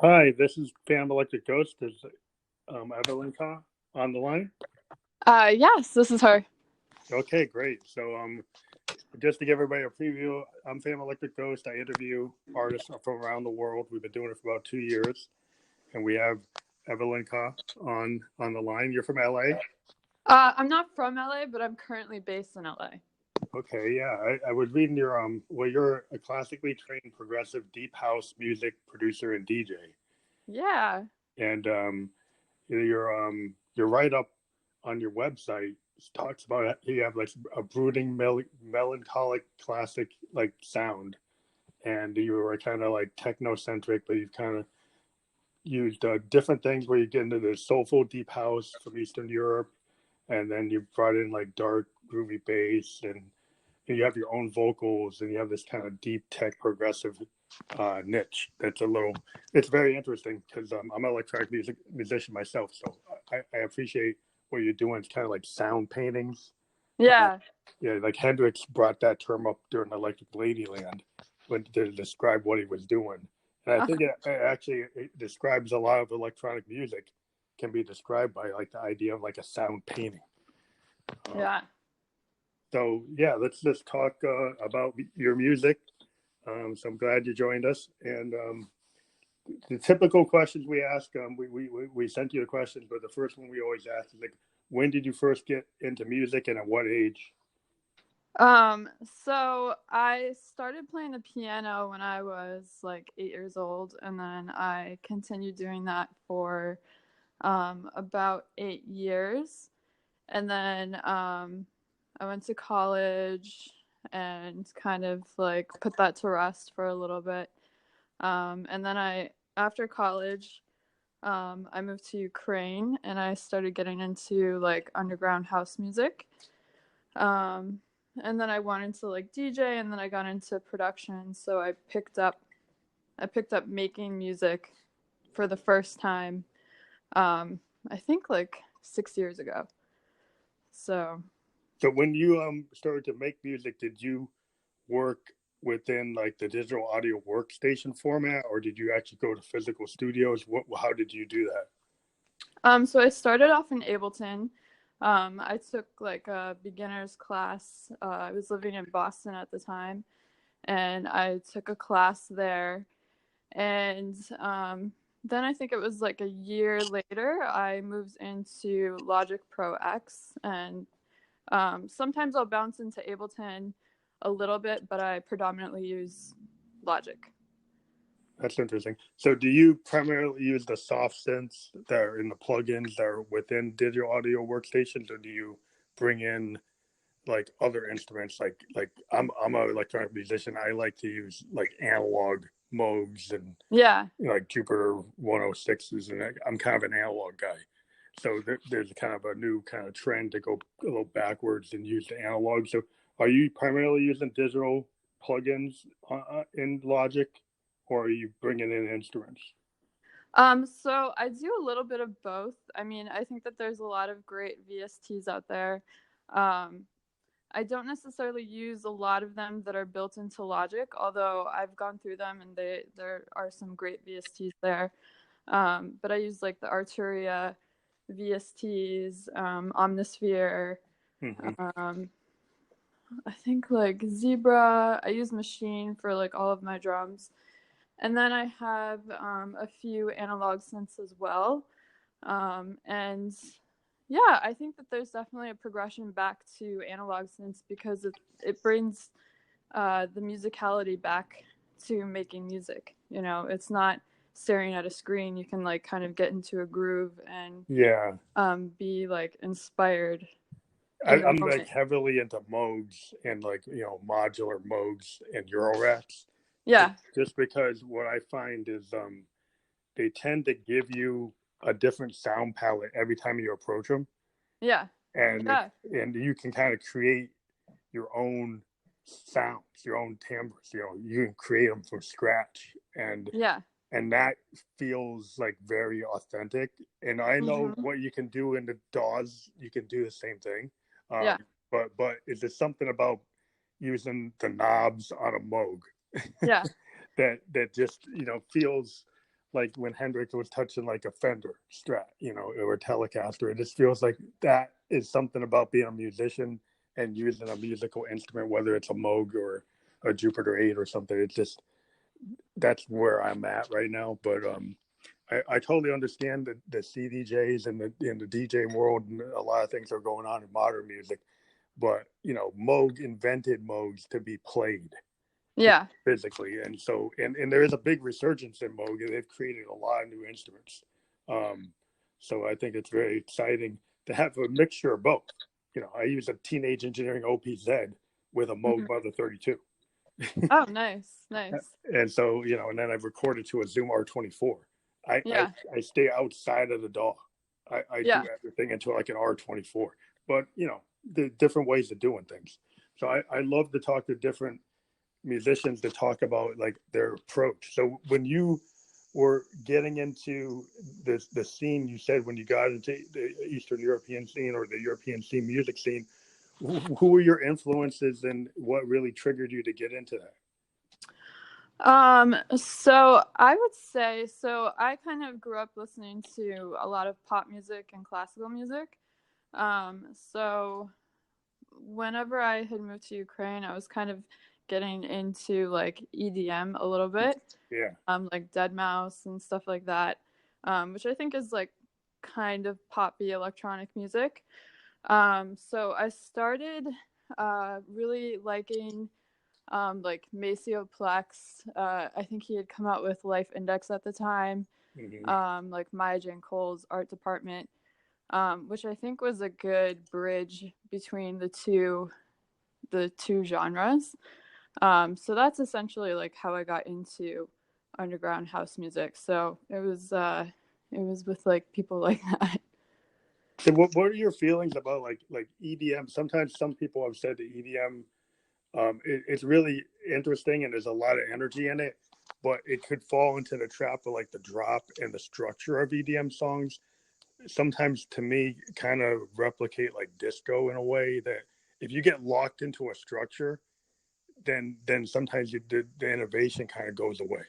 Hi, this is Pam Electric Ghost. Is Evelynka on the line? Yes, this is her. Okay, great. So, just to give everybody a preview, I'm Pam Electric Ghost. I interview artists from around the world. We've been doing it for about 2 years, and we have Evelynka on the line. You're from LA? I'm not from LA, but I'm currently based in LA. Okay, yeah. I was reading your well, you're a classically trained progressive deep house music producer and DJ, Yeah. and your write up on your website talks about you have like a brooding melancholic classic like sound, and you were kind of like techno-centric, but you've kind of used different things where you get into the soulful deep house from Eastern Europe, and then you brought in like dark groovy bass, and you have your own vocals, and you have this kind of deep tech progressive niche that's it's very interesting because I'm an electronic musician myself, so I appreciate what you're doing. It's kind of like sound paintings. uh, Yeah. yeah, like Hendrix brought that term up during Electric Ladyland when to describe what he was doing, and I think it describes a lot of electronic music can be described by like the idea of like a sound painting. uh, Yeah. so yeah, let's just talk about your music. So I'm glad you joined us. And the typical questions we ask, we sent you the questions, but the first one we always ask is like, when did you first get into music and at what age? Um, so I started playing the piano when I was like 8 years old, and then I continued doing that for about 8 years. And then I went to college and kind of like put that to rest for a little bit. And then after college, I moved to Ukraine and I started getting into like underground house music. Um, and then I wanted to like DJ, and then I got into production. So I picked up making music for the first time. I think like 6 years ago. So So when you started to make music, did you work within like the digital audio workstation format, or did you actually go to physical studios? How did you do that? so I started off in Ableton. I took like a beginner's class. I was living in Boston at the time, and I took a class there. And then I think it was like a year later, I moved into Logic Pro X. And sometimes I'll bounce into Ableton a little bit, but I predominantly use Logic. That's interesting. So do you primarily use the soft synths that are in the plugins that are within digital audio workstations, or do you bring in like other instruments? Like I'm an electronic musician. I like to use like analog Moogs and Yeah. like Jupiter 106s, and I'm kind of an analog guy. So there's kind of a new kind of trend to go a little backwards and use the analog. So are you primarily using digital plugins in Logic, or are you bringing in instruments? So I do a little bit of both. I mean, I think that there's a lot of great VSTs out there. Um, I don't necessarily use a lot of them that are built into Logic, although I've gone through them and there are some great VSTs there. But I use like the Arturia VSTs, Omnisphere. Mm-hmm. Um, I think like Zebra. I use Machine for like all of my drums. And then I have a few analog synths as well. And yeah, I think that there's definitely a progression back to analog synths because it brings the musicality back to making music. You know, it's not staring at a screen. You can like kind of get into a groove and Yeah, be like inspired in the I'm like moment. heavily into Moogs and like modular Moogs and Eurorats, Yeah, just because what I find is they tend to give you a different sound palette every time you approach them, yeah, and yeah, and you can kind of create your own sounds, your own timbres. You can create them from scratch, yeah. and that feels like very authentic. And I know Hmm. what you can do in the DAWs, you can do the same thing. Yeah, But is there something about using the knobs on a Moog yeah. that just feels like when Hendrix was touching like a Fender Strat, or a Telecaster. It just feels like that is something about being a musician and using a musical instrument, whether it's a Moog or a Jupiter 8 or something. It's just, that's where I'm at right now. But I totally understand the CDJs and the DJ world, and a lot of things are going on in modern music. But Moog invented Moogs to be played Yeah. physically, and so and there is a big resurgence in Moog. They've created a lot of new instruments. So I think it's very exciting to have a mixture of both. I use a Teenage Engineering OPZ with a Moog Mother 32. Oh, nice, nice. And so, and then I've recorded to a Zoom R24. Yeah. I stay outside of the DAW. I do Yeah. everything into like an R24. But, the different ways of doing things. So I love to talk to different musicians to talk about like their approach. So when you were getting into the scene, you said when you got into the Eastern European scene or the European scene, music scene, who were your influences and what really triggered you to get into that? So I would say, so I kind of grew up listening to a lot of pop music and classical music. So whenever I had moved to Ukraine, I was kind of getting into like EDM a little bit. Yeah. Like Deadmau5 and stuff like that. Which I think is like kind of poppy electronic music. So I started really liking like Maceo Plex. I think he had come out with Life Index at the time. Like Maya Jane Cole's Art Department, which I think was a good bridge between the two genres. So that's essentially like how I got into underground house music. So it was with like people like that. So what are your feelings about like EDM? Sometimes some people have said that EDM, it's really interesting and there's a lot of energy in it, but it could fall into the trap of like the drop and the structure of EDM songs. Sometimes to me kind of replicate like disco in a way that if you get locked into a structure, then sometimes the innovation kind of goes away.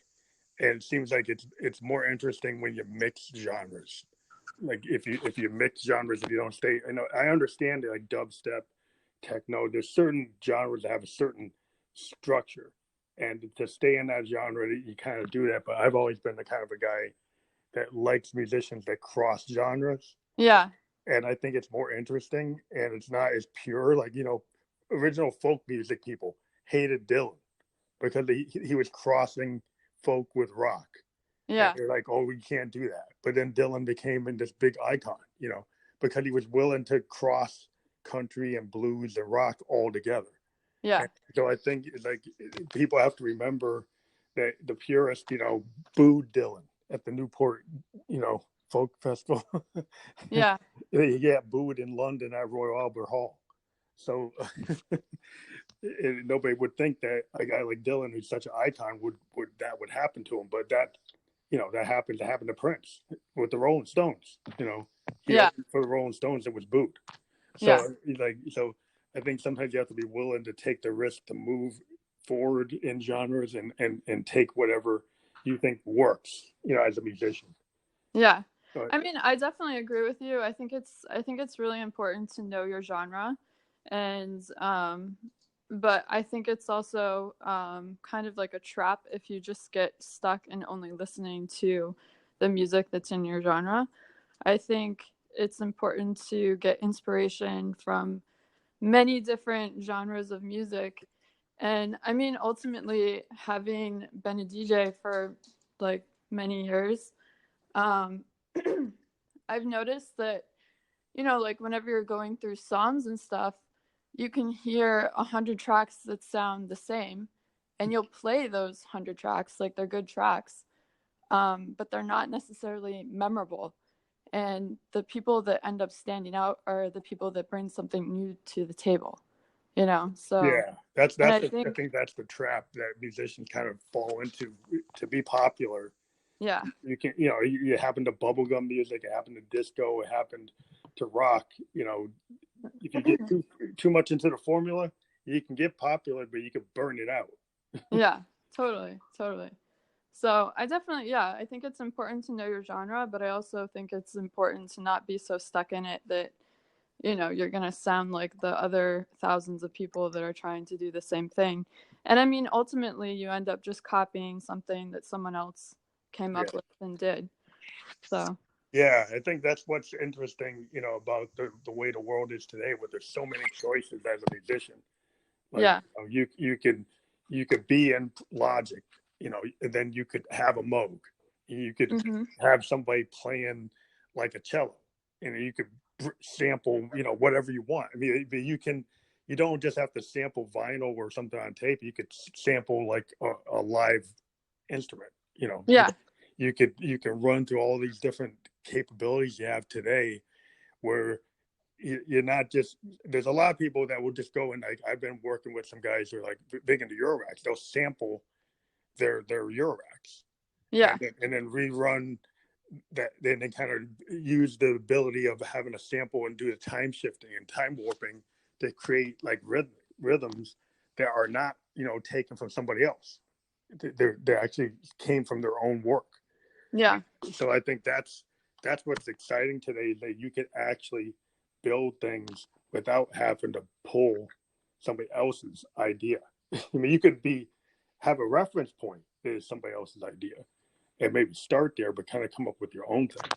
And it seems like it's more interesting when you mix genres. Like if you mix genres, if you don't stay, I understand that like dubstep, techno, there's certain genres that have a certain structure, and to stay in that genre, you kind of do that. But I've always been the kind of a guy that likes musicians that cross genres. Yeah. And I think it's more interesting, and it's not as pure. Like original folk music people hated Dylan because he was crossing folk with rock. Yeah. And they're like, oh, we can't do that. But then Dylan became this big icon, because he was willing to cross country and blues and rock all together. Yeah. And so I think like people have to remember that the purists, booed Dylan at the Newport, folk festival. Yeah. He got booed in London at Royal Albert Hall. So nobody would think that a guy like Dylan, who's such an icon, would happen to him. But that happened to Prince with the Rolling Stones. He opened for the Rolling Stones and was booed. So so I think sometimes you have to be willing to take the risk to move forward in genres and take whatever you think works, as a musician. Yeah. I mean, I definitely agree with you. I think it's really important to know your genre, and but I think it's also kind of like a trap if you just get stuck in only listening to the music that's in your genre. I think it's important to get inspiration from many different genres of music. And I mean, ultimately, having been a DJ for like many years, I've noticed that, like whenever you're going through songs and stuff, you can hear 100 tracks that sound the same, and you'll play those 100 tracks like they're good tracks, but they're not necessarily memorable. And the people that end up standing out are the people that bring something new to the table, So yeah, I think that's the trap that musicians kind of fall into to be popular. Yeah. You can, you happen to bubblegum music, it happened to disco, it happened to rock. If you get too much into the formula, you can get popular, but you can burn it out. Yeah, totally. So I definitely, yeah, I think it's important to know your genre, but I also think it's important to not be so stuck in it that, you're going to sound like the other thousands of people that are trying to do the same thing. And I mean, ultimately, you end up just copying something that someone else came Yeah. up with and did. So. Yeah, I think that's what's interesting, about the way the world is today, where there's so many choices as a musician. Like, Yeah. you could be in Logic, and then you could have a Moog. You could Mm-hmm. have somebody playing like a cello, and you could sample, whatever you want. I mean, you don't just have to sample vinyl or something on tape. You could sample like a live instrument. Yeah. You can run through all these different capabilities you have today, where you're not just, there's a lot of people that will just go and, like, I've been working with some guys who are like big into Eurorack. They'll sample their Euroracks, Yeah. and then rerun that, then they kind of use the ability of having a sample and do the time shifting and time warping to create like rhythms that are not, taken from somebody else. They actually came from their own work. Yeah. So I think that's what's exciting today, that you can actually build things without having to pull somebody else's idea. I mean, you could have a reference point that is somebody else's idea, and maybe start there, but kind of come up with your own thing.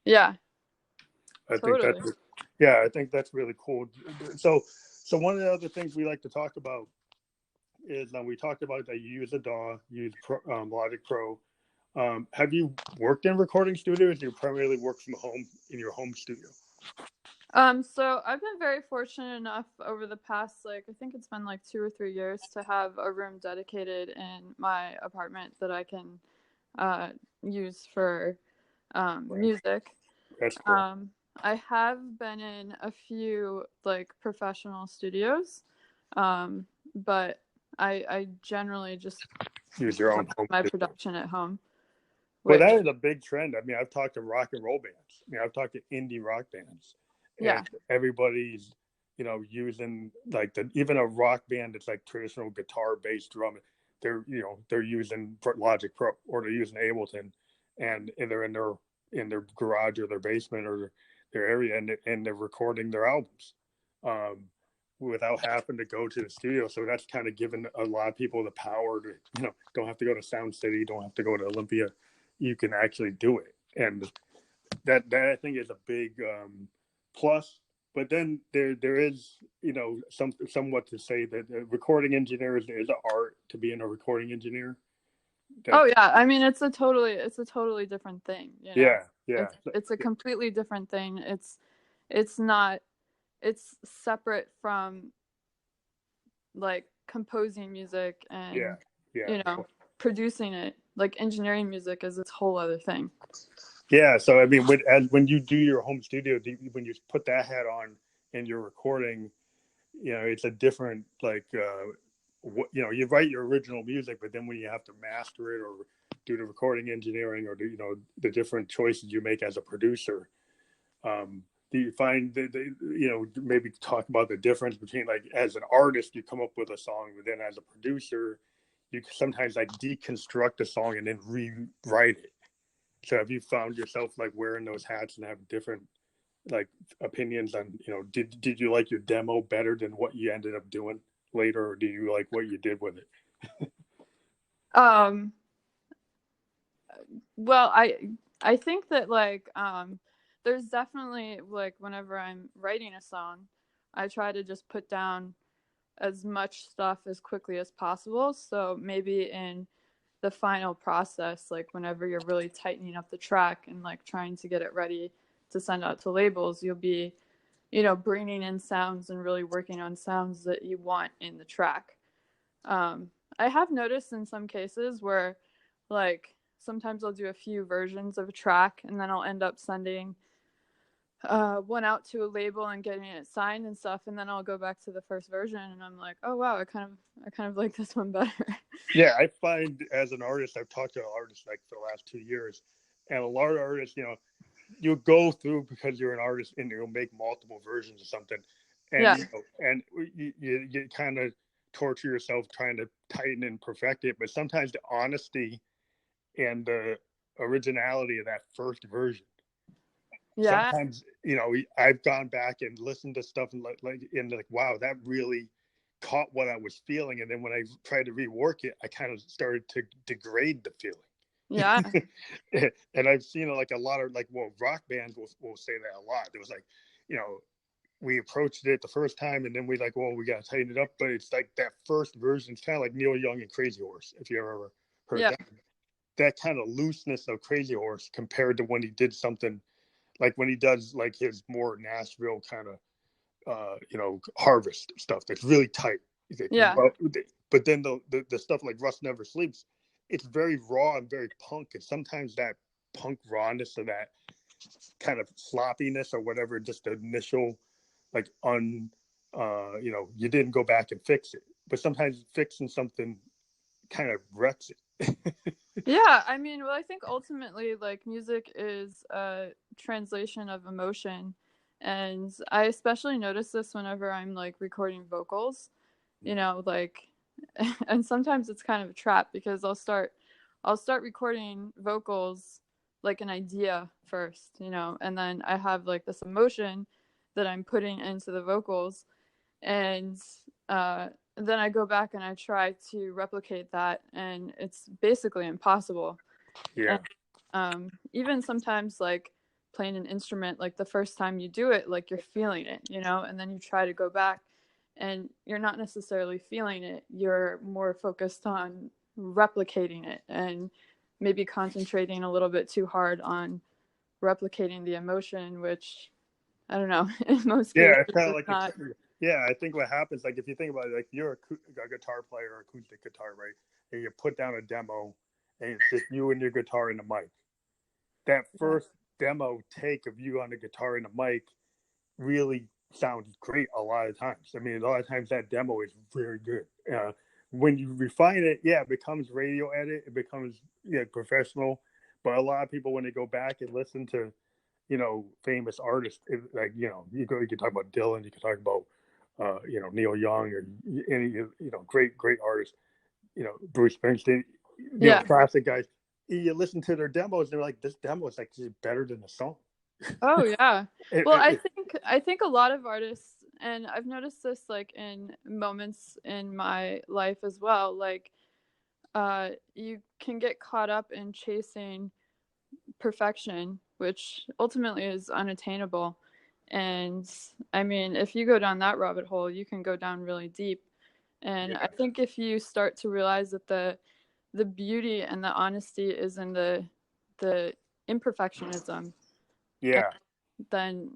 Yeah. I think Totally. I think that's really cool. So one of the other things we like to talk about is, we talked about that you use a DAW, you use Logic Pro. Have you worked in recording studios? Do you primarily work from home in your home studio? So I've been very fortunate enough over the past, I think it's been 2 or 3 years, to have a room dedicated in my apartment that I can use for music. That's cool. I have been in a few professional studios, but I generally just Use your own work home my studio. production at home. Well, Which, that is a big trend. I mean, I've talked to rock and roll bands. I've talked to indie rock bands, yeah, and everybody's, using even a rock band that's like traditional guitar, bass, drum. They're using Logic Pro, or they're using Ableton, and they're in their garage or their basement or their area, and they're recording their albums, without having to go to the studio. So that's kind of given a lot of people the power to, don't have to go to Sound City, don't have to go to Olympia. You can actually do it, and that I think is a big plus. But then there is, somewhat to say that recording engineers, there's an art to being a recording engineer. oh yeah, I mean it's a totally different thing. Yeah, It's a completely different thing. It's not, it's separate from composing music yeah, and yeah, producing it. Engineering music is its whole other thing. yeah. So I mean, when you do your home studio, when you put that hat on and you're recording, it's a different you write your original music, but then when you have to master it or do the recording engineering, or do the different choices you make as a producer, do you find that maybe talk about the difference between, as an artist you come up with a song, but then as a producer you sometimes deconstruct a song and then rewrite it. So have you found yourself wearing those hats and have different opinions on, did you like your demo better than what you ended up doing later, or do you like what you did with it? Um, well, I think that there's definitely whenever I'm writing a song, I try to just put down as much stuff as quickly as possible. So maybe in the final process, whenever you're really tightening up the track and trying to get it ready to send out to labels, you'll be, bringing in sounds and really working on sounds that you want in the track. I have noticed in some cases where sometimes I'll do a few versions of a track and then I'll end up sending one out to a label and getting it signed and stuff, and then I'll go back to the first version and I'm like, oh wow, I kind of like this one better. Yeah, I find as an artist, I've talked to artists for the last 2 years, and a lot of artists, you go through, because you're an artist, and you'll make multiple versions of something, and Yeah. you kind of torture yourself trying to tighten and perfect it. But sometimes the honesty and the originality of that first version. Yeah. Sometimes, I've gone back and listened to stuff and like, wow, that really caught what I was feeling. And then when I tried to rework it, I kind of started to degrade the Yeah. feeling. And I've seen like a lot of rock bands will say that a lot. It was like, we approached it the first time and then we we got to tighten it up. But it's like that first version. It's kind of like Neil Young and Crazy Horse, if you ever heard Yeah. that kind of looseness of Crazy Horse compared to when he did something like when he does like his more Nashville kind of harvest stuff that's really tight. Yeah. But then the stuff like Rust Never Sleeps, it's very raw and very punk, and sometimes that punk rawness or that kind of sloppiness or whatever, just the initial like you didn't go back and fix it, but sometimes fixing something kind of wrecks it. Yeah, I mean, well, I think ultimately, like, music is a translation of emotion, and I especially notice this whenever I'm like recording vocals, like, and sometimes it's kind of a trap because I'll start recording vocals like an idea first, and then I have like this emotion that I'm putting into the vocals, and then I go back and I try to replicate that, and it's basically impossible. Yeah. And even sometimes, like playing an instrument, like the first time you do it, like you're feeling it, and then you try to go back, and you're not necessarily feeling it. You're more focused on replicating it, and maybe concentrating a little bit too hard on replicating the emotion, which I don't know. In most Yeah, cases, it's kind of it's like not. I think what happens, like if you think about it, like you're a guitar player or acoustic guitar, right? And you put down a demo, and it's just you and your guitar and the mic. That first demo take of you on the guitar and the mic really sounds great a lot of times. I mean, a lot of times that demo is very good. When you refine it, it becomes radio edit. It becomes professional. But a lot of people, when they go back and listen to famous artists, you can talk about Dylan, you can talk about Neil Young, or any great artists, Bruce Springsteen, classic guys. You listen to their demos, and they're like, this demo is actually better than the song. Oh yeah. Well, I think a lot of artists, and I've noticed this like in moments in my life as well, like you can get caught up in chasing perfection, which ultimately is unattainable. And I mean, if you go down that rabbit hole, you can go down really deep. And I think if you start to realize that the beauty and the honesty is in the imperfectionism, Yeah. then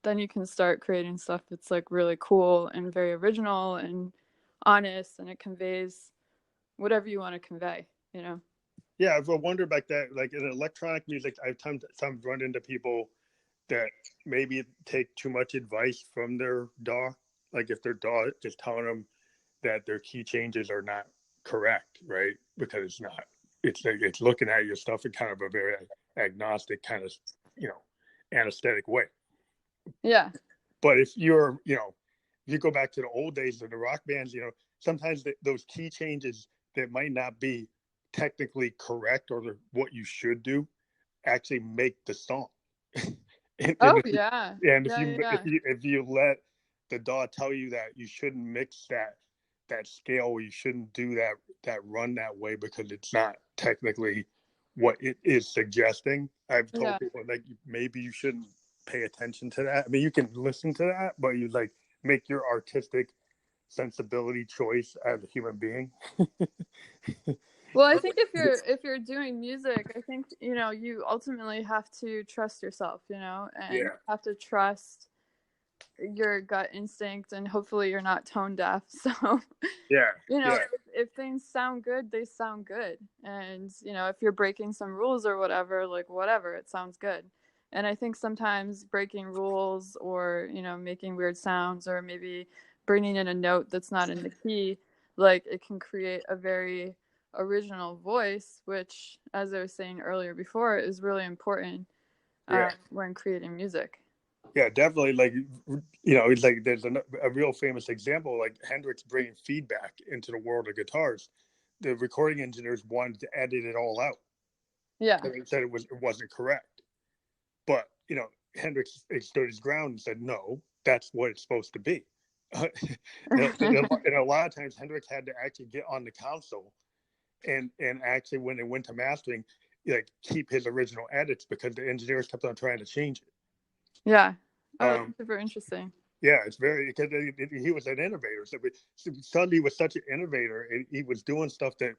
you can start creating stuff that's like really cool and very original and honest, and it conveys whatever you want to convey. Yeah, I've wondered like that, like in electronic music, I've sometimes run into people that maybe take too much advice from their DAW. Like if their DAW is telling them that their key changes are not correct, right? Because it's not. It's looking at your stuff in kind of a very agnostic kind of, anesthetic way. Yeah. But if you go back to the old days of the rock bands, sometimes those key changes that might not be technically correct or what you should do actually make the song. and Yeah. if you let the DAW tell you that you shouldn't mix that scale, or you shouldn't do that run that way because it's not technically what it is suggesting. I've told people like maybe you shouldn't pay attention to that. I mean, you can listen to that, but you like make your artistic sensibility choice as a human being. Well, I think if you're doing music, I think you ultimately have to trust yourself, and have to trust your gut instinct, and hopefully you're not tone deaf. So if things sound good, they sound good, and if you're breaking some rules or whatever, like whatever, it sounds good. And I think sometimes breaking rules, or making weird sounds, or maybe bringing in a note that's not in the key, like it can create a very original voice, which, as I was saying earlier before, is really important when creating music. Yeah, definitely. Like, it's like there's a real famous example, like Hendrix bringing feedback into the world of guitars. The recording engineers wanted to edit it all out. Yeah. and said it wasn't correct. But Hendrix stood his ground and said, no, that's what it's supposed to be. And a lot of times Hendrix had to actually get on the console and actually when it went to mastering, like keep his original edits because the engineers kept on trying to change it. Yeah. Oh, that's Um, super interesting. yeah, it's very because he was an innovator. So suddenly, he was such an innovator, and he was doing stuff that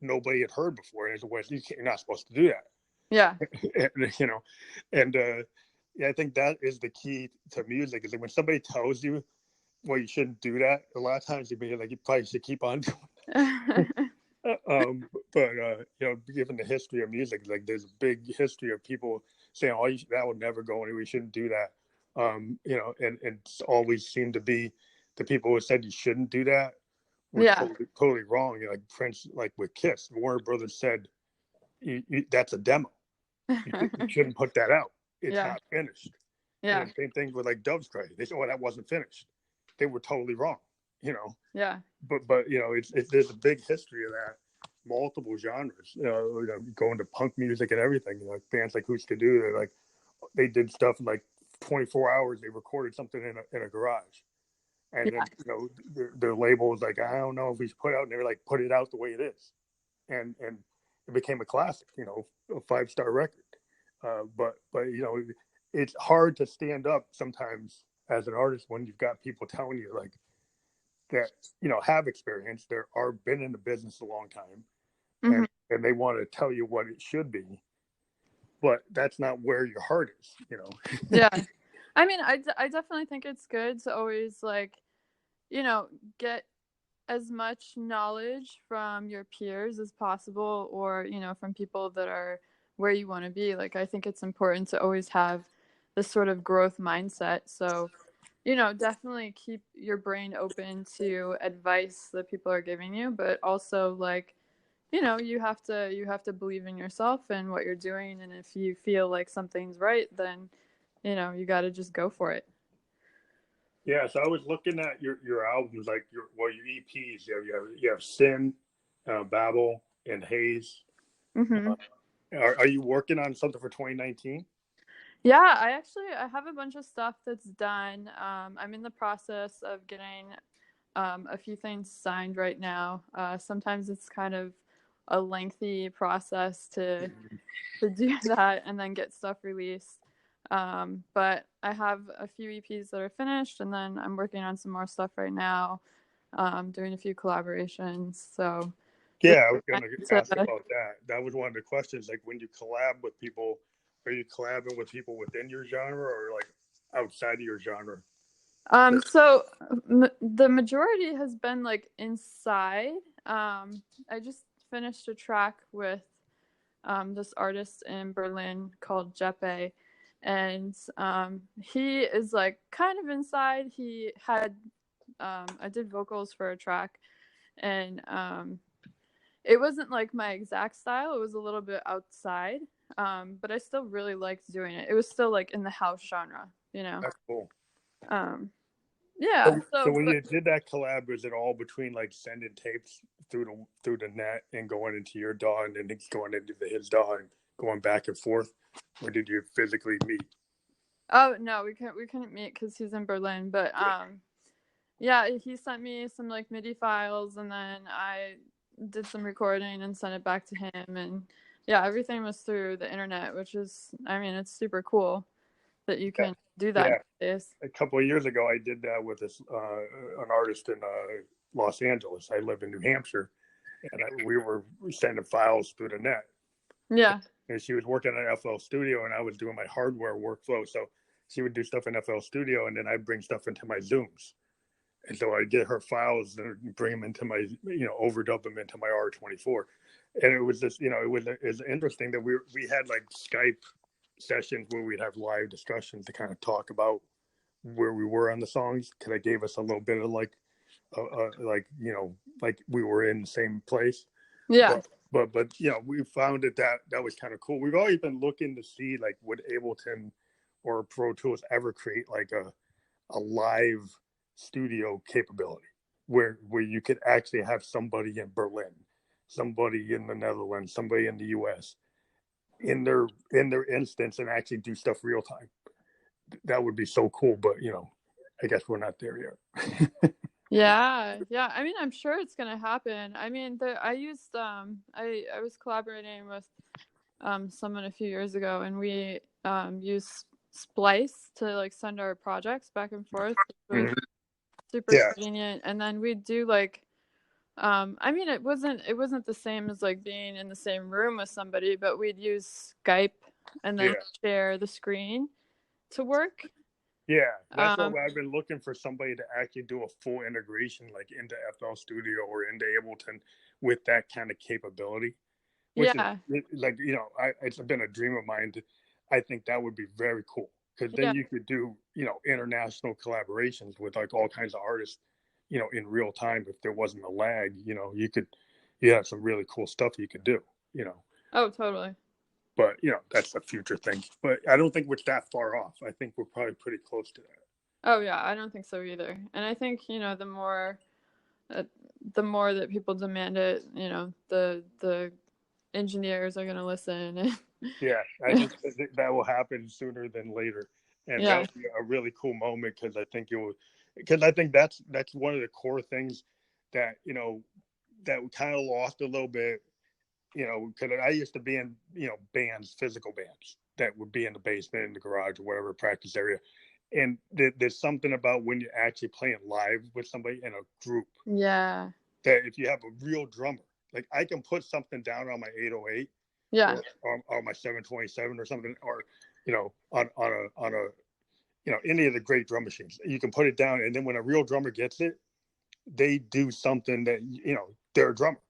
nobody had heard before. And you're not supposed to do that. Yeah. and, and yeah, I think that is the key to music is that when somebody tells you, well, you shouldn't do that. A lot of times you probably should keep on doing. But given the history of music, like there's a big history of people saying, "Oh, that would never go anywhere. We shouldn't do that." And it's always seemed to be the people who said you shouldn't do that were Yeah. totally wrong. Like Prince, like with Kiss, Warner Brothers said, "That's a demo. You shouldn't put that out. It's Yeah. not finished." Yeah. Same thing with like Dove's Cry. They said, "Oh, that wasn't finished." They were totally wrong. Yeah. But it's there's a big history of that, multiple genres. Going to punk music and everything. Bands like Hoots to Do, they did stuff in like 24 hours. They recorded something in a garage, and Yeah. then their label was like, I don't know if we should put it out, and they were like, put it out the way it is, and it became a classic. A 5-star record. But it's hard to stand up sometimes as an artist when you've got people telling you like that have experience, there are been in the business a long time, Mm-hmm. and they want to tell you what it should be, but that's not where your heart is. Yeah. I mean, I definitely think it's good to always get as much knowledge from your peers as possible, or from people that are where you want to be. Like, I think it's important to always have this sort of growth mindset. So definitely keep your brain open to advice that people are giving you, but also you have to believe in yourself and what you're doing, and if you feel like something's right, then you got to just go for it. Yeah, so I was looking at your albums, like your EPs. You have Sin, Babel, and Haze. Mm-hmm. Are you working on something for 2019? Yeah, I have a bunch of stuff that's done. I'm in the process of getting a few things signed right now. Sometimes it's kind of a lengthy process to do that and then get stuff released. But I have a few EPs that are finished, and then I'm working on some more stuff right now, doing a few collaborations. So just Yeah, I was going to to, ask about that. That was one of the questions. Like, when you collab with people, are you collabing with people within your genre or like outside of your genre? so the majority has been like inside. I just finished a track with this artist in Berlin called Jeppe, and he is like kind of inside. He had I did vocals for a track, and it wasn't like my exact style. It was a little bit outside, but I still really liked doing it. It was still like in the house genre, That's cool. Um, yeah. So when But you did that collab, was it all between like sending tapes through the net and going into your DAW and then going into his DAW and going back and forth, or did you physically meet? oh no, we couldn't meet because he's in Berlin. But yeah, he sent me some like MIDI files, and then I did some recording and sent it back to him. And yeah, everything was through the internet, which is, I mean, it's super cool that you Yeah, can do that yeah. nowadays. A couple of years ago, I did that with an artist in Los Angeles. I live in New Hampshire, and we were sending files through the net. Yeah. And she was working at FL Studio, and I was doing my hardware workflow. So she would do stuff in FL Studio, and then I'd bring stuff into my Zooms. And so I'd get her files and bring them into my, overdub them into my R24. And it was just, it was interesting that we had like Skype sessions where we'd have live discussions to kind of talk about where we were on the songs, because it gave us a little bit of like like we were in the same place. Yeah. But we found that was kind of cool. We've always been looking to see like would Ableton or Pro Tools ever create like a live studio capability where you could actually have somebody in Berlin, somebody in the Netherlands, somebody in the US, in their instance and actually do stuff real time. That would be so cool, but I guess we're not there yet. Yeah, yeah. I mean, I'm sure it's gonna happen. I mean, I used I was collaborating with someone a few years ago, and we used Splice to like send our projects back and forth, which was Mhm. super Yeah, convenient. And then we'd do like I mean, it wasn't the same as like being in the same room with somebody, but we'd use Skype and then yeah, share the screen to work. yeah. That's what Um, I've been looking for, somebody to actually do a full integration, like into FL Studio or into Ableton, with that kind of capability. Which is yeah, like it's been a dream of mine. I think that would be very cool, because then yeah. you could do international collaborations with like all kinds of artists, in real time. If there wasn't a lag, you have some really cool stuff you could do. you know Oh, totally. but that's a future thing, but I don't think we're that far off. I think we're probably pretty close to that. Oh, yeah. I don't think so either. And I think uh, the more that people demand it, the engineers are gonna listen. Yeah, I think that will happen sooner than later, and Yeah, that'll be a really cool moment, because I think it will, because I think that's one of the core things that that we kind of lost a little bit, because I used to be in bands, physical bands that would be in the basement, in the garage, or whatever practice area, and there's something about when you're actually playing live with somebody in a group, yeah, that if you have a real drummer, like I can put something down on my 808 yeah, or on my 727 or something, or on a any of the great drum machines. You can put it down, and then when a real drummer gets it, they do something that they're a drummer,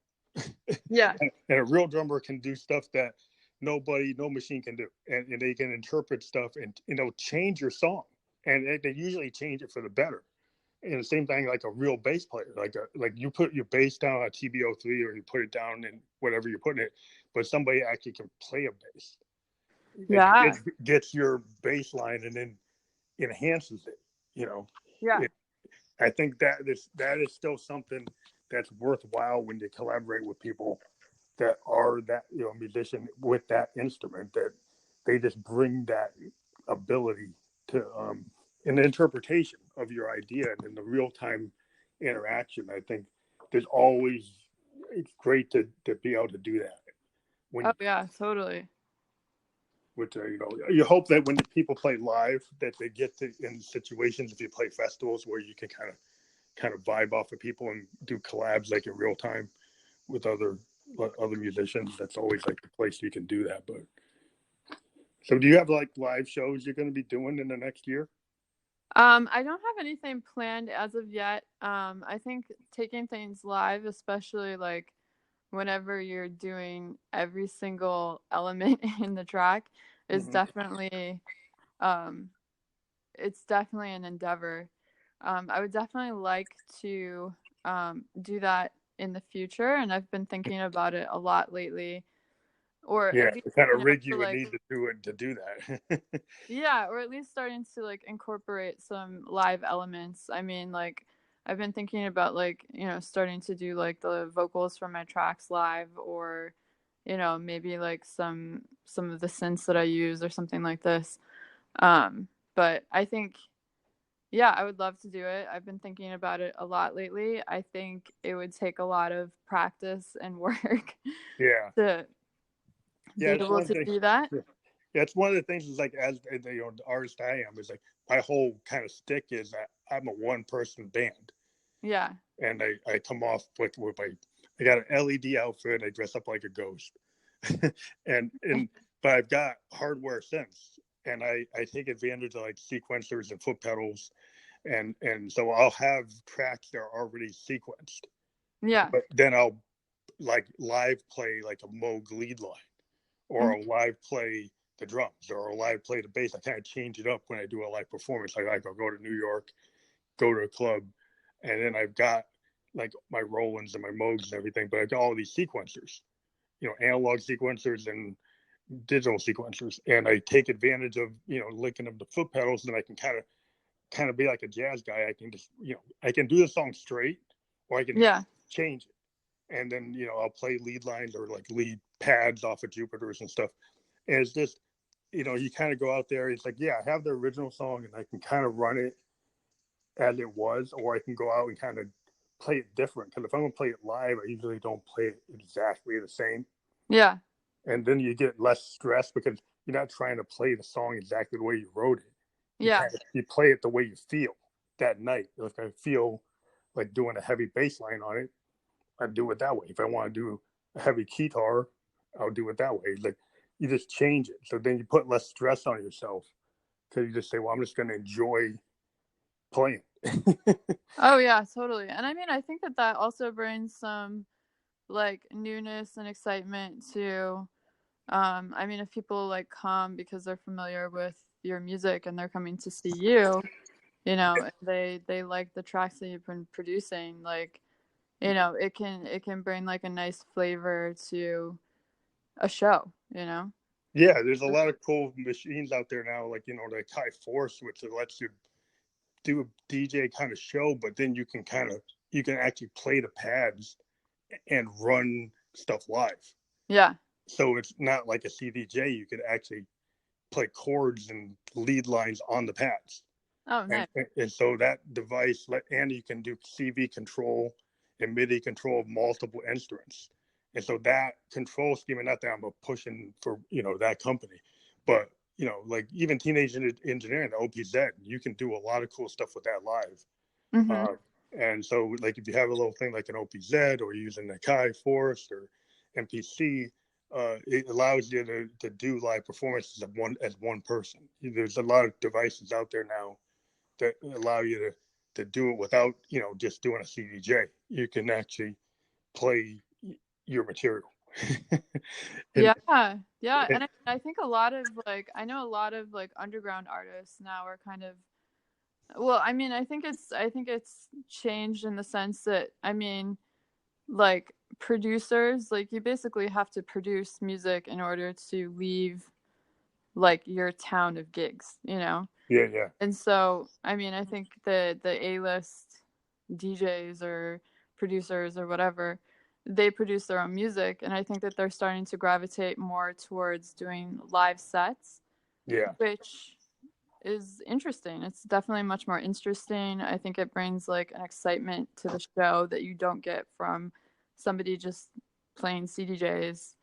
yeah, and a real drummer can do stuff that no machine can do, and they can interpret stuff and change your song, and they usually change it for the better. And the same thing, like a real bass player, like you put your bass down on a TB03, or you put it down in whatever you're putting it, but somebody actually can play a bass. yeah, It gets your bass line and then enhances it. You know, yeah. it, I think that is still something that's worthwhile when you collaborate with people that are that musician with that instrument, that they just bring that ability to in the interpretation of your idea and in the real time interaction. I think there's always it's great to be able to do that Oh, when yeah, totally. with you hope that when people play live, that they get to, in situations, if you play festivals where you can kind of vibe off of people and do collabs like in real time with other musicians. That's always like the place you can do that. But so, do you have like live shows you're going to be doing in the next year? I don't have anything planned as of yet. I think taking things live, especially like whenever you're doing every single element in the track, is Mm-hmm. definitely um it's definitely an endeavor. I would definitely like to do that in the future, and I've been thinking about it a lot lately, or Yeah, at least the kind of rig for you would like need to do it to do that. yeah, or at least starting to like incorporate some live elements. I mean, like I've been thinking about like, starting to do like the vocals from my tracks live, or maybe like some of the synths that I use or something like this. But I think yeah, I would love to do it. I've been thinking about it a lot lately. I think it would take a lot of practice and work Yeah, to yeah, be it's able one to thing. do that. Yeah, it's one of the things. Is like, as the artist I am, is like my whole kind of stick is that I'm a one person band, Yeah. and I come off with my I got an LED outfit. I dress up like a ghost, and but I've got hardware synths, and I take advantage of like sequencers and foot pedals, and so I'll have tracks that are already sequenced, Yeah. but then I'll like live play like a Moog lead line, or Mhm. I'll live play the drums, or I'll live play the bass. I kind of change it up when I do a live performance. Like I'll go to New York, go to a club, and then I've got like my Rolands and my Moogs and everything, but I've got all these sequencers, analog sequencers and digital sequencers, and I take advantage of linking them to foot pedals, and I can kind of be like a jazz guy. I can just I can do the song straight, or I can Yeah. change it, and then I'll play lead lines or like lead pads off of Jupiters and stuff, And it's just, you kind of go out there. It's like, yeah, I have the original song and I can kind of run it as it was, or I can go out and kind of play it different. Because if I'm going to play it live, I usually don't play it exactly the same. Yeah. And then you get less stress because you're not trying to play the song exactly the way you wrote it. Yeah. You play it the way you feel that night. If I feel like doing a heavy bass line on it, I do it that way. If I want to do a heavy guitar, I'll do it that way. Like you just change it. So then you put less stress on yourself because you just say, well, I'm just going to enjoy playing. Oh yeah, totally. And I mean, I think that also brings some like newness and excitement to I mean, if people like come because they're familiar with your music and they're coming to see you, they like the tracks that you've been producing, like, it can bring like a nice flavor to a show. Yeah, there's a lot of cool machines out there now, like, the Kai Force, which lets you do a DJ kind of show, but then you can actually play the pads and run stuff live. Yeah. So it's not like a CDJ. You could actually play chords and lead lines on the pads. Oh, nice. And so that device, and you can do CV control and MIDI control of multiple instruments. And so that control scheme, and not that I'm pushing for, that company, but, like even Teenage Engineering, the OPZ, you can do a lot of cool stuff with that live. Mm-hmm. And so, like, if you have a little thing like an OPZ or using the Kai Force or MPC, it allows you to do live performances as one person. There's a lot of devices out there now that allow you to do it without, just doing a CDJ. You can actually play your material. Yeah. And I think I know a lot of like underground artists now are kind of, well, I mean, I think it's changed in the sense that, I mean, like producers, like you basically have to produce music in order to leave like your town of gigs. Yeah. And so, I mean, I think the A-list DJs or producers or whatever, they produce their own music, and I think that they're starting to gravitate more towards doing live sets. Yeah. Which is interesting. It's definitely much more interesting. I think it brings like an excitement to the show that you don't get from somebody just playing CDJs.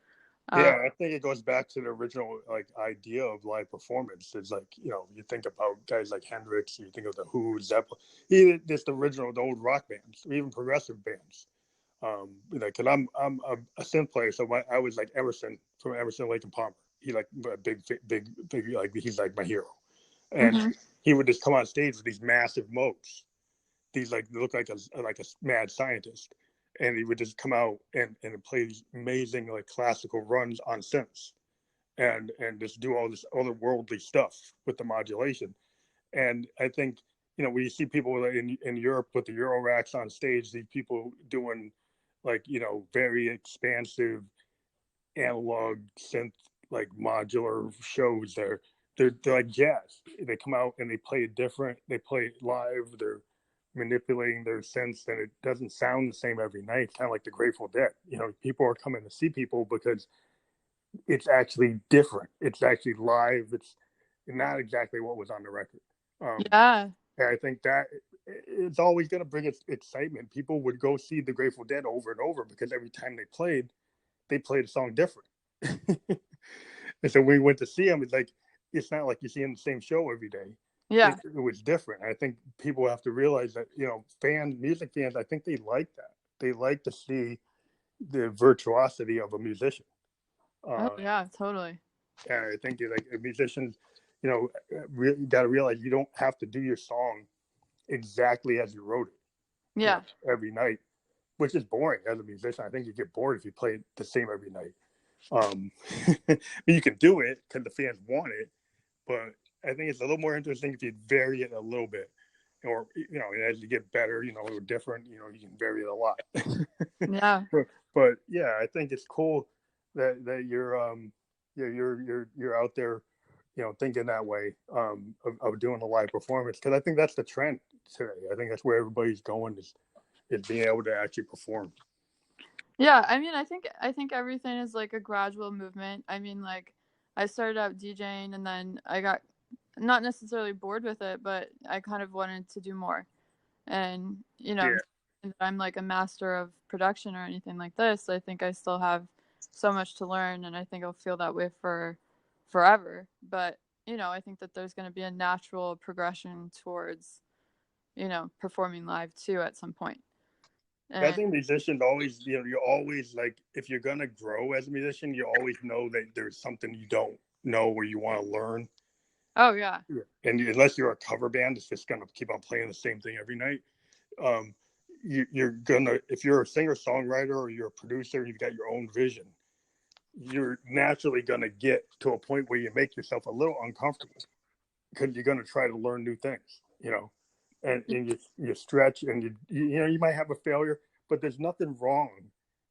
Yeah, I think it goes back to the original like idea of live performance. It's like, you think about guys like Hendrix, you think of the Who, Zeppelin, even just the old rock bands, even progressive bands. Cause I'm a synth player, so I was like Emerson from Emerson, Lake and Palmer. He like a big, like he's like my hero, and Mm-hmm. he would just come on stage with these massive moats. These like look like a mad scientist, and he would just come out and play these amazing like classical runs on synths, and just do all this otherworldly stuff with the modulation. And I think, when you see people in Europe with the Euro racks on stage, these people doing like, very expansive analog synth, like modular shows there. They're like jazz. They come out and they play it different. They play it live. They're manipulating their synths, and it doesn't sound the same every night. It's kind of like the Grateful Dead. People are coming to see people because it's actually different. It's actually live. It's not exactly what was on the record. Yeah. And I think that it's always going to bring excitement. People would go see the Grateful Dead over and over because every time they played a song different. And so when we went to see them, it's not like you're seeing the same show every day. Yeah. It was different. I think people have to realize that, music fans, I think they like that. They like to see the virtuosity of a musician. Oh yeah, totally. And I think like musicians, really got to realize you don't have to do your song exactly as you wrote it. Yeah. Every night, which is boring as a musician. I think you get bored if you play it the same every night. You can do it because the fans want it, but I think it's a little more interesting if you vary it a little bit, or as you get better, or different, you can vary it a lot. Yeah. But yeah, I think it's cool that you're out there, thinking that way, of doing a live performance, because I think that's the trend today. I think that's where everybody's going is being able to actually perform. Yeah, I mean, I think everything is like a gradual movement. I mean, like I started out DJing, and then I got not necessarily bored with it, but I kind of wanted to do more. And Yeah. I'm like a master of production or anything like this. I think I still have so much to learn, and I think I'll feel that way for forever. But I think that there's going to be a natural progression towards performing live too at some point. I And think musicians always, you always like, if you're gonna grow as a musician, you always know that there's something you don't know or you want to learn. oh yeah, Yeah. And unless you're a cover band, it's just gonna keep on playing the same thing every night. Um, you're gonna, if you're a singer songwriter or you're a producer, you've got your own vision. You're naturally gonna get to a point where you make yourself a little uncomfortable because you're gonna try to learn new things. And you stretch and you might have a failure, but there's nothing wrong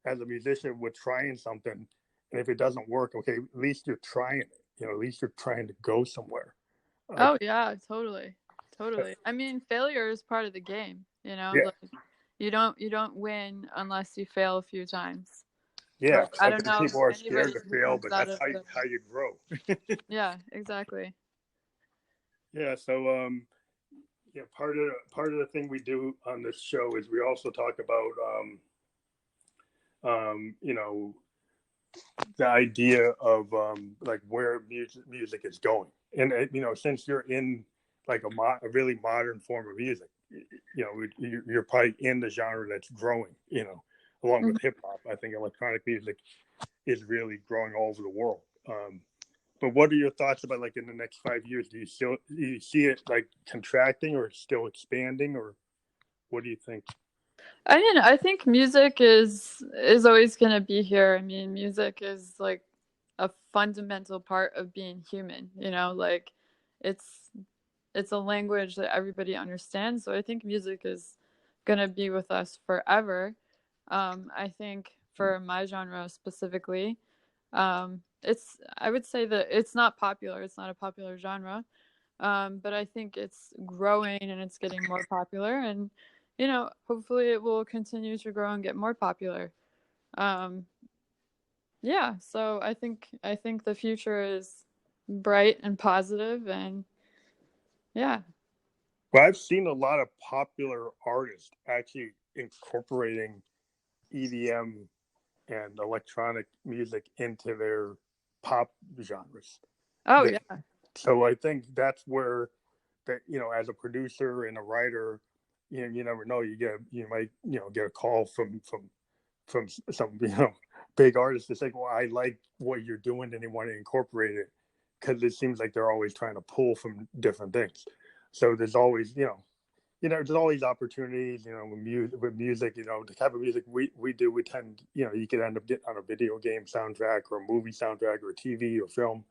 as a musician with trying something. And if it doesn't work, okay, at least you're trying it. At least you're trying to go somewhere. Like, oh yeah, totally, totally. I mean, failure is part of the game. yeah, Like you don't win unless you fail a few times. yeah. Like I I don't think know people are anybody scared to who fail, comes but out that's of the how you grow. yeah, exactly. Yeah. So yeah, part of the thing we do on this show is we also talk about um, you know the idea of like where music is going, and since you're in like a really modern form of music, you're probably in the genre that's growing, along with Mhm. hip hop. I think electronic music is really growing all over the world. But what are your thoughts about, like, in the next 5 years? Do you see it like contracting or still expanding, or what do you think? I think music is always going to be here. I mean, music is like a fundamental part of being human, like it's it's a language that everybody understands. So I think music is going to be with us forever. I think for my genre specifically, I would say that it's not popular. It's not a popular genre. But I think it's growing and it's getting more popular, and hopefully it will continue to grow and get more popular. Um, yeah, so I think the future is bright and positive, and yeah. Well, I've seen a lot of popular artists actually incorporating EDM and electronic music into their pop genres. Oh That, yeah. so I think that's where that, as a producer and a writer, you never know. You might get a call from some big artists to say, well, I like what you're doing, and they want to incorporate it because it seems like they're always trying to pull from different things. So there's always there's always opportunities, with music, the type of music we do, we tend, you could end up getting on a video game soundtrack or a movie soundtrack or a TV or film.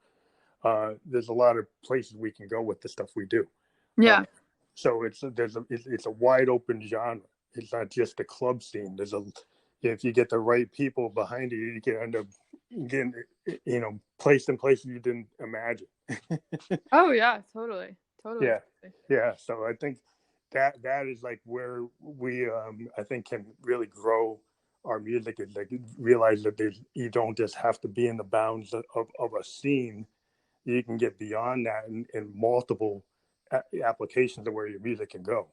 There's a lot of places we can go with the stuff we do. Uh, Yeah. so it's a wide open genre. It's not just a club scene. If you get the right people behind you, you can end up getting, placed in places you didn't imagine. Oh yeah, totally. Totally. Yeah, yeah. So I think that is like where we I think can really grow our music, is like realize that you don't just have to be in the bounds of a scene. You can get beyond that in multiple applications of where your music can go.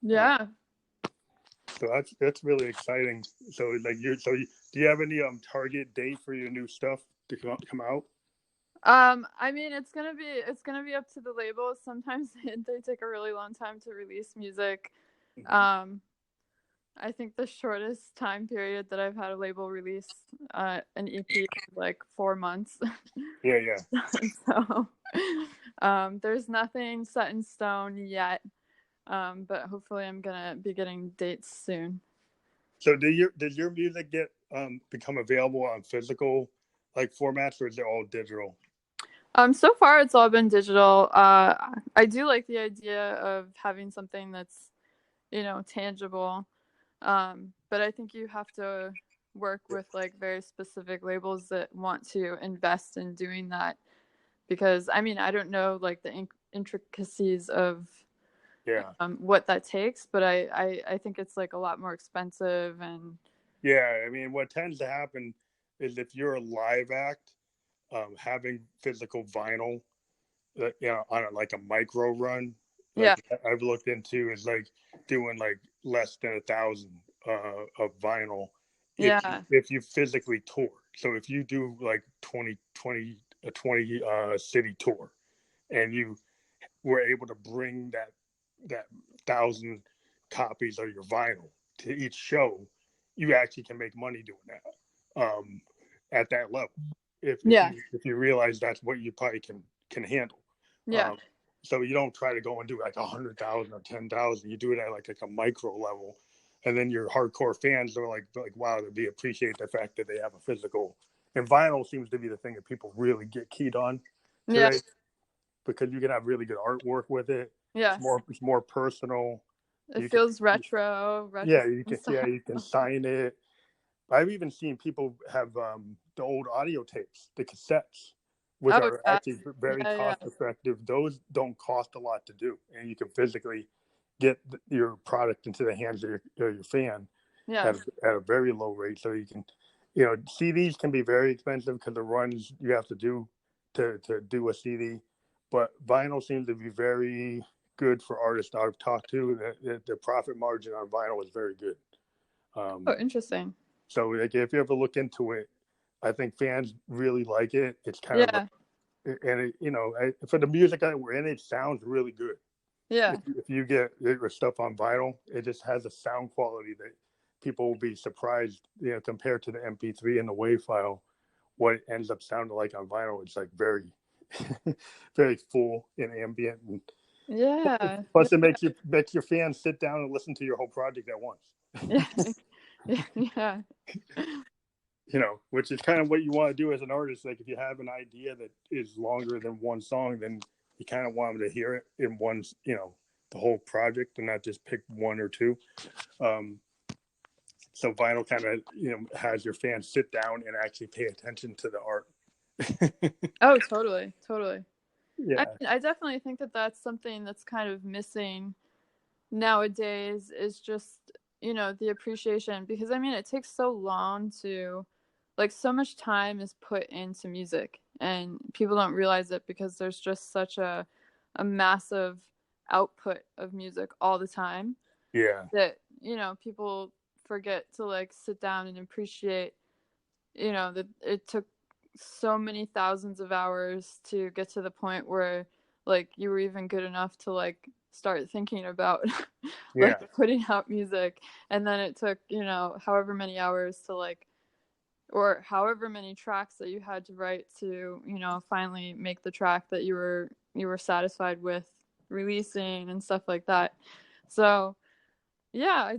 Yeah. So that's really exciting. So like do you have any target date for your new stuff to come out? I mean, it's gonna be up to the labels. Sometimes they take a really long time to release music. Um, I think the shortest time period that I've had a label release an EP is like 4 months. Yeah, yeah. So there's nothing set in stone yet. But hopefully I'm gonna be getting dates soon. So does your music get become available on physical like formats, or is it all digital? So far it's all been digital. I do like the idea of having something that's, tangible. But I think you have to work with like very specific labels that want to invest in doing that, because I mean, I don't know like the intricacies of Yeah. what that takes, but I think it's like a lot more expensive and Yeah, I mean, what tends to happen is if you're a live act, having physical vinyl, on like a micro run, like Yeah. I've looked into, is like doing like less than 1,000 of vinyl Yeah. if you physically tour. So if you do like 20 city tour, and you were able to bring that 1,000 copies of your vinyl to each show, you actually can make money doing that, at that level. Yeah. If you realize that's what you probably can handle. Yeah. Um, so you don't try to go and do like 100,000 or 10,000. You do it at like a micro level, and then your hardcore fans are like wow, they appreciate the fact that they have a physical. And vinyl seems to be the thing that people really get keyed on Yeah. today, because you can have really good artwork with it. Yeah. It's more personal. It You can feels retro style. you can sign it. I've even seen people have the old audio tapes, the cassettes, which Oh are yeah. actually very Yeah. Yeah. cost effective. Those don't cost a lot to do, and you can physically get your product into the hands of your fan Yeah. at a very low rate. So you can, CDs can be very expensive because the runs you have to do to do a CD, but vinyl seems to be very good for artists I've talked to. The profit margin on vinyl is very good. Oh, Um, interesting. so like, if you ever look into it, I think fans really like it. It's kind of, Yeah. and for the music that we're in, it sounds really good. Yeah. If you get your stuff on vinyl, it just has a sound quality that people will be surprised, compared to the MP3 and the WAV file. What it ends up sounding like on vinyl, it's like very, very full and ambient. And Yeah. plus, it makes your fans sit down and listen to your whole project at once. Yeah. Yeah. Yeah. Which is kind of what you want to do as an artist. Like if you have an idea that is longer than one song, then you kind of want them to hear it in one, the whole project, and not just pick one or two. Um, so vinyl kind of, has your fans sit down and actually pay attention to the art. Oh, totally. Totally. I Yeah. mean, I definitely think that that's something that's kind of missing nowadays, is just, the appreciation, because I mean, it takes so long to, like, so much time is put into music, and people don't realize it because there's just such a massive output of music all the time, Yeah. that, people forget to, like, sit down and appreciate, that it took so many thousands of hours to get to the point where, like, you were even good enough to, like, start thinking about Yeah. like putting out music, and then it took, however many hours to, like, or however many tracks that you had to write to, finally make the track that you were satisfied with releasing and stuff like that. So yeah, I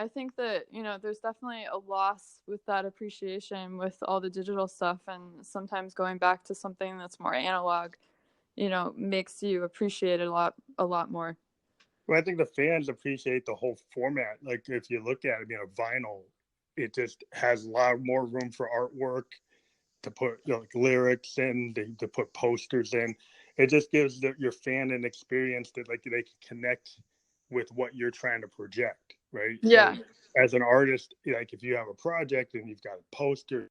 think that, there's definitely a loss with that appreciation with all the digital stuff, and sometimes going back to something that's more analog, makes you appreciate it a lot more. Well, I think the fans appreciate the whole format. Like if you look at it, vinyl, it just has a lot more room for artwork, to put, like lyrics in, to put posters in. It just gives your fan an experience that like they can connect with what you're trying to project, right? So Yeah. as an artist, like if you have a project and you've got a poster,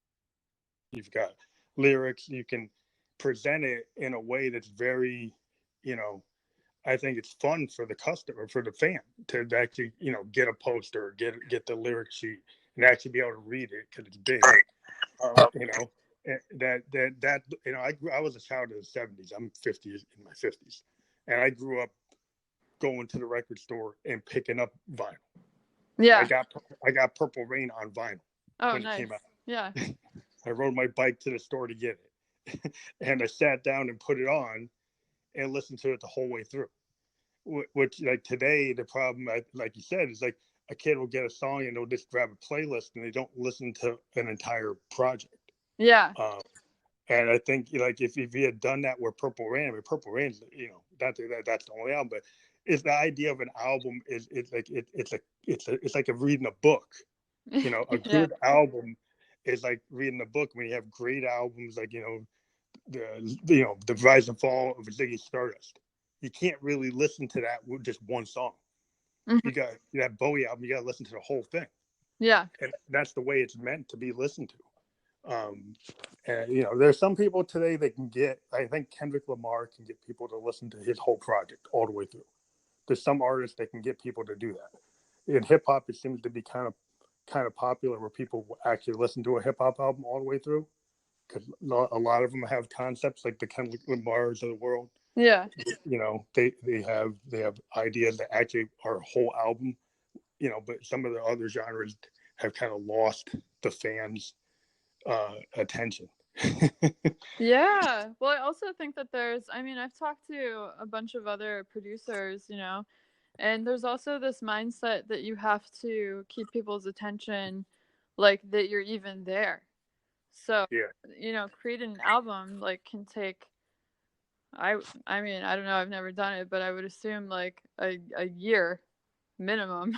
you've got lyrics, you can present it in a way that's very, you know, I think it's fun for the customer, for the fan, to actually, get a poster, get the lyric sheet, and actually be able to read it because it's big. You know, I was a child of the '70s. I'm 50 in my 50s, and I grew up going to the record store and picking up vinyl. I Yeah. got I got Purple Rain on vinyl Oh, when it nice. came out. Yeah. I rode my bike to the store to get it, and I sat down and put it on and listened to it the whole way through. Which, like today, the problem, like you said, is like a kid will get a song and they'll just grab a playlist and they don't listen to an entire project. Yeah. Um, and I think, like if you had done that with Purple Rain, Purple Rain's, that's the only album, but it's the idea of an album is it's like a reading a book. A Yeah. good album is like reading a book. When you have great albums, like the Rise and Fall of Ziggy Stardust, you can't really listen to that with just one song. Mhm. You got that Bowie album, you got to listen to the whole thing, Yeah. and that's the way it's meant to be listened to. And there's some people today that can get. I think Kendrick Lamar can get people to listen to his whole project all the way through. There's some artists that can get people to do that. In hip hop, it seems to be kind of popular where people actually listen to a hip hop album all the way through, because a lot of them have concepts like the Kendrick Lamars of the world. Yeah. They have ideas that actually are a whole album. But some of the other genres have kind of lost the fans' attention. Yeah. Well, I also think that I've talked to a bunch of other producers, and there's also this mindset that you have to keep people's attention, like that you're even there. So, Yeah. Creating an album like can take, I don't know, I've never done it, but I would assume like a year minimum,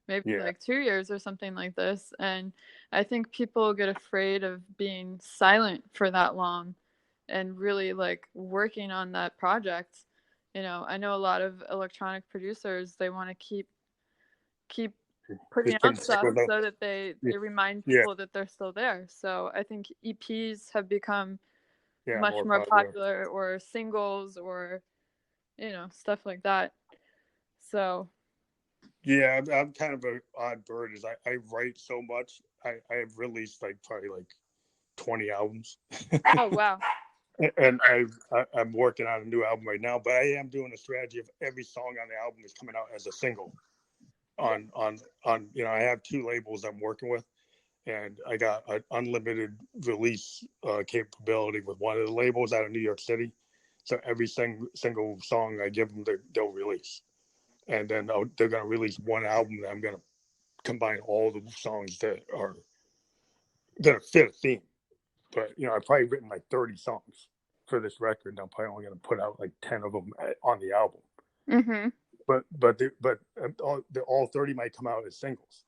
maybe Yeah. like 2 years or something like this. And I think people get afraid of being silent for that long and really like working on that project. I know a lot of electronic producers, they want to keep putting Just out putting stuff with so that they remind yeah. people that they're still there. So I think EPs have become Yeah, much more popular, or singles, or stuff like that. So yeah, I'm kind of an odd bird. Is I write so much. I have released probably 20 albums. oh wow. And I'm working on a new album right now, but I am doing a strategy of every song on the album is coming out as a single. On I have 2 labels I'm working with, and I got an unlimited release capability with one of the labels out of New York City. So every single song I give them, they'll release, and then they're going to release one album that I'm going to combine all the songs that are going to fit a theme. But I've probably written 30 songs for this record, and I'm probably only going to put out 10 of them on the album. Mm-hmm. But all 30 might come out as singles.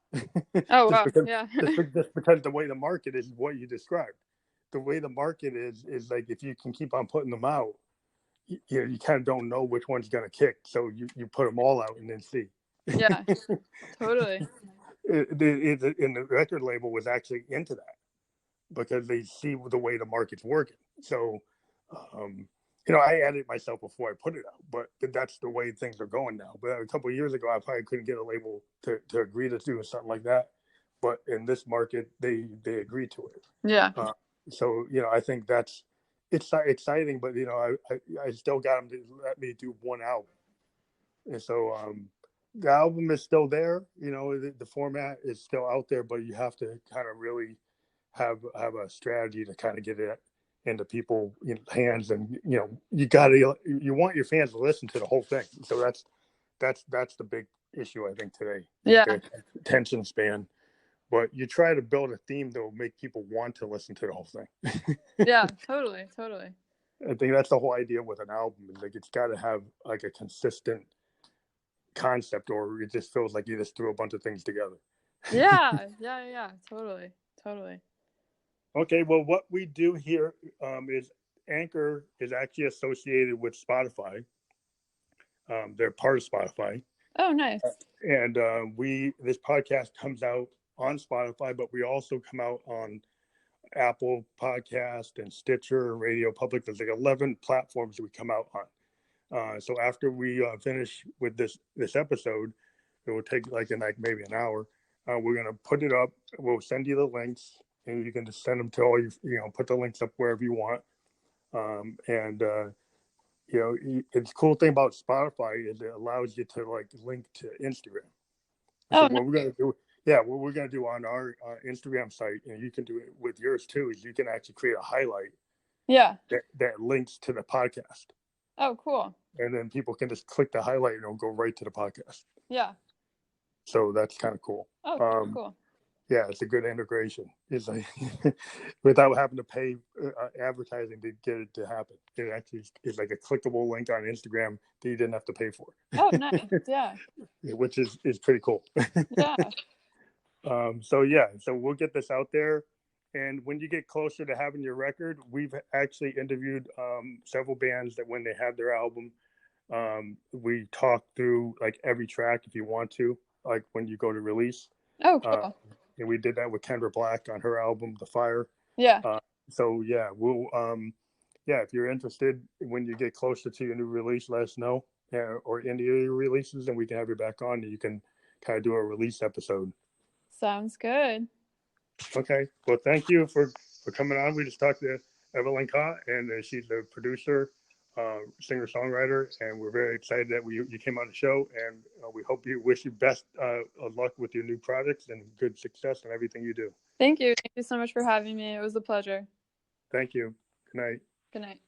Oh wow. Yeah. just because the way the market is what you described. The way the market is like, if you can keep on putting them out, you kind of don't know which one's going to kick. So you put them all out and then see. Yeah, totally. And the record label was actually into that, because they see the way the market's working. So, I edit myself before I put it out, but that's the way things are going now. But a couple of years ago, I probably couldn't get a label to agree to do something like that. But in this market, they agree to it. Yeah. So I think it's exciting, but I still got them to let me do one album, and so the album is still there. The format is still out there, but you have to kind of really have a strategy to kind of get it into people's hands, and you want your fans to listen to the whole thing. So that's the big issue, I think, today. Yeah. The attention span. But you try to build a theme that will make people want to listen to the whole thing. Yeah, totally. I think that's the whole idea with an album, is it's got to have a consistent concept, or it just feels like you just threw a bunch of things together. Yeah, totally. Okay, well, what we do here is Anchor is actually associated with Spotify. They're part of Spotify. Oh, nice. And this podcast comes out on Spotify, but we also come out on Apple Podcast and Stitcher, Radio Public. There's 11 platforms that we come out on. So after we finish with this episode, it will take maybe an hour. We're going to put it up. We'll send you the links, and you can just send them to all put the links up wherever you want. It's cool thing about Spotify is it allows you to link to Instagram. So what we're going to do on our Instagram site, and you can do it with yours too, is you can actually create a highlight. Yeah. That links to the podcast. Oh, cool. And then people can just click the highlight and it'll go right to the podcast. Yeah. So that's kind of cool. Oh, cool. Yeah, it's a good integration. It's without having to pay advertising to get it to happen. It actually is a clickable link on Instagram that you didn't have to pay for. Oh, nice. Yeah. Which is pretty cool. Yeah. So we'll get this out there. And when you get closer to having your record, we've actually interviewed several bands that when they had their album, we talk through every track if you want to, when you go to release. Oh, cool. And we did that with Kendra Black on her album, The Fire. Yeah. So yeah, we'll yeah, if you're interested when you get closer to your new release, let us know, or any of your releases, and we can have you back on and you can kind of do a release episode. Sounds good. Okay. Well, thank you for coming on. We just talked to Evelynka, and she's a producer, singer songwriter, and we're very excited that you came on the show. And we hope you wish you best of luck with your new projects and good success in everything you do. Thank you. Thank you so much for having me. It was a pleasure. Thank you. Good night. Good night.